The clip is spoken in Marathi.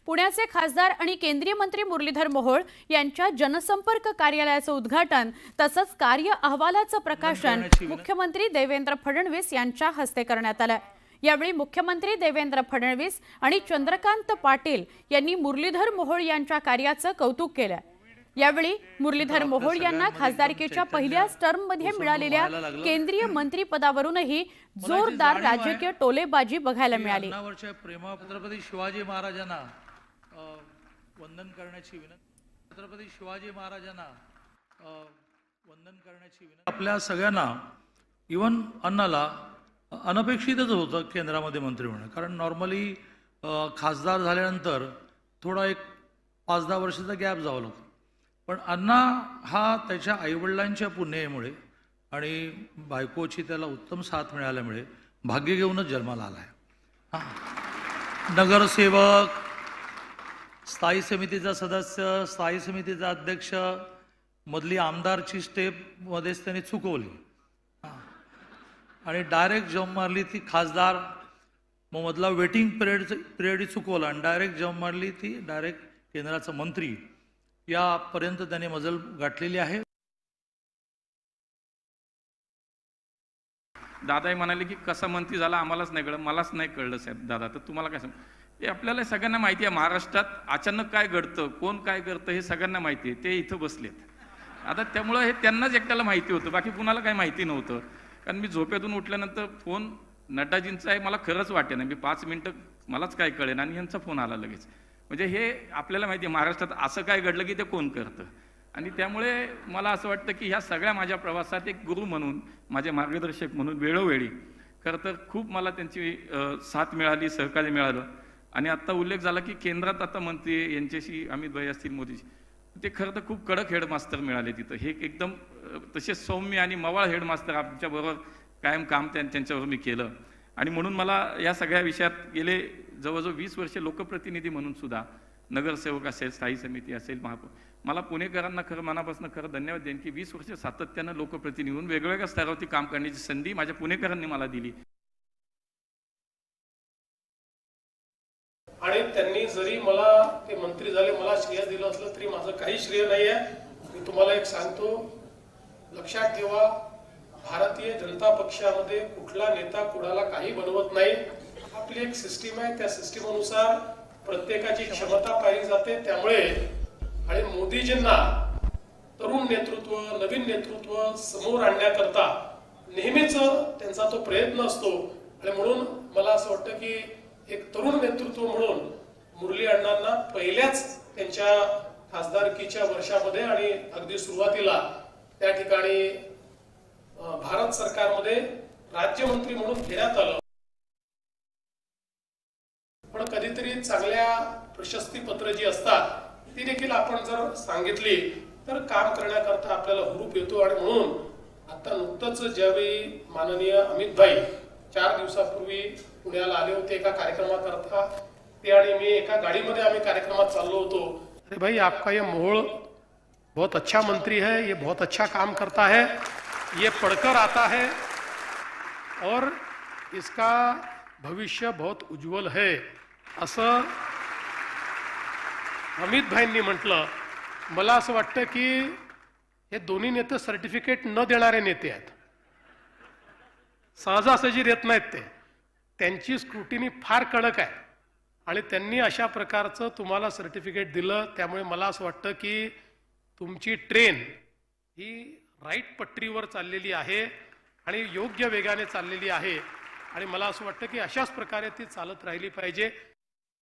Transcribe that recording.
पुण्याचे खासदार आणि केंद्रीय मंत्री मुरलीधर मोहोळ यांच्या जनसंपर्क कार्यालयाचं उद्घाटन तसंच कार्य अहवालाचं प्रकाशन मुख्यमंत्री देवेंद्र फडणवीस यांच्या हस्ते करण्यात आलं। यावेळी मुख्यमंत्री देवेंद्र फडणवीस आणि चंद्रकांत पाटील यांनी मुरलीधर मोहोळ यांच्या कार्याचं कौतुक केलं। यावेळी मुरलीधर मोहोळ यांना खासदारकीच्या पहिल्याच टर्ममध्ये मिळालेल्या केंद्रीय मंत्री पदावरूनही जोरदार राजकीय टोलेबाजी बघायला मिळाली। छत्रपती शिवाजी महाराजांना वंदन करण्याची विनंती। छत्रपती शिवाजी महाराजांना वंदन करण्याची विनंती। आपल्या सगळ्यांना इवन अण्णाला अनपेक्षितच होतं केंद्रामध्ये मंत्री होणं, कारण नॉर्मली खासदार झाल्यानंतर थोडा एक 5-10 वर्षाचा गॅप जावं लागतो, पण अण्णा हा त्याच्या आईवडिलांच्या पुण्यामुळे आणि बायकोची त्याला उत्तम साथ मिळाल्यामुळे भाग्य घेऊनच जन्माला आला आहे। नगरसेवक, स्थायी समितीचा सदस्य, स्थायी समितीचा अध्यक्ष, मधली आमदारची स्टेप मध्येच त्यांनी चुकवली आणि डायरेक्ट जंप मारली ती खासदार, मग मधला वेटिंग पिरियड चुकवला आणि डायरेक्ट जंप मारली ती डायरेक्ट केंद्राचा मंत्री यापर्यंत त्याने मजल गाठलेली आहे। दादाही म्हणाले की कसा मंत्री झाला आम्हालाच नाही कळलं, मलाच नाही कळलं साहेब दादा, तर तुम्हाला काय सांग, हे आपल्याला सगळ्यांना माहिती आहे महाराष्ट्रात अचानक काय घडतं, कोण काय करतं हे सगळ्यांना माहिती आहे, ते इथं बसलेत आता, त्यामुळं हे त्यांनाच एकट्याला माहिती होतं, बाकी कुणाला काही माहिती नव्हतं। कारण मी झोपेतून उठल्यानंतर फोन नड्डाजींचा आहे मला खरंच वाटे ना, मी 5 मिनटं मलाच काय कळेन आणि यांचा फोन आला लगेच, म्हणजे हे आपल्याला माहिती आहे महाराष्ट्रात असं काय घडलं की ते कोण करतं, आणि त्यामुळे मला असं वाटतं की ह्या सगळ्या माझ्या प्रवासात एक गुरु म्हणून, माझे मार्गदर्शक म्हणून वेळोवेळी खरं तर खूप मला त्यांची साथ मिळाली, सहकार्य मिळालं। आणि आत्ता उल्लेख झाला की केंद्रात आता मंत्री यांच्याशी अमित भाई असतील, मोदीजी, ते खरं तर खूप कडक हेडमास्टर मिळाले तिथं, हे एकदम तसे सौम्य आणि मवाळ हेडमास्टर आमच्याबरोबर कायम काम त्यांच्यावर मी केलं, आणि म्हणून मला या सगळ्या विषयात गेले जवळजवळ 20 वर्षे लोकप्रतिनिधी म्हणून सुद्धा, नगरसेवक असेल, स्थायी समिती असेल, महापौर, मला पुणेकरांना खरं मनापासून खरं धन्यवाद देईन की 20 वर्ष सातत्यानं लोकप्रतिनिधी म्हणून वेगवेगळ्या स्तरावरती काम करण्याची संधी माझ्या पुणेकरांनी मला दिली। आणि त्यांनी जरी मला ते मंत्री झाले मला श्रेय दिलं असलं तरी माझं काही श्रेय नाही आहे। मी तुम्हाला एक सांगतो, लक्षात ठेवा, भारतीय जनता पक्षामध्ये कुठला नेता कुणाला काही बनवत नाही, आपली एक सिस्टीम आहे, त्या सिस्टीमनुसार प्रत्येकाची क्षमता पाहिली जाते। त्यामुळे आणि मोदीजींना तरुण नेतृत्व, नवीन नेतृत्व समोर आणण्याकरता नेहमीच त्यांचा तो प्रयत्न असतो, आणि म्हणून मला असं वाटतं की एक तरुण नेतृत्व म्हणून मुरली अण्णांना पहिल्याच त्यांच्या खासदारकीच्या वर्षामध्ये आणि अगदी सुरुवातीला त्या ठिकाणी भारत सरकारमध्ये राज्यमंत्री म्हणून घेण्यात आलं। पण कधीतरी चांगल्या प्रशस्ती पत्र जी असतात ती देखील आपण जर सांगितली तर काम करण्याकरता आपल्याला हुरूप येतो, आणि म्हणून आता नुकतंच ज्यावेळी माननीय अमित भाई 4 दिवसापूर्वी पुण्याला आले होते एका कार्यक्रमाकरता, ते आणि मी एका गाडीमध्ये आम्ही कार्यक्रमात चाललो होतो। अरे भाई, आपका ये मोहोळ बहुत अच्छा मंत्री है, ये बहुत अच्छा काम करता है, ये पढ़कर आता है और इसका भविष्य बहुत उज्जवल है, असं अमित भाईंनी म्हटलं। मला असं वाटतं की हे दोन्ही नेते सर्टिफिकेट न देणारे नेते आहेत, सहजासहजी देत नाहीत ते, त्यांची स्क्रुटिनी फार कडक आहे, आणि त्यांनी अशा प्रकारचं तुम्हाला सर्टिफिकेट दिलं, त्यामुळे मला असं वाटतं की तुमची ट्रेन ही राईट पटरीवर चाललेली आहे आणि योग्य वेगाने चाललेली आहे, आणि मला असं वाटतं की अशाच प्रकारे ती चालत राहिली पाहिजे।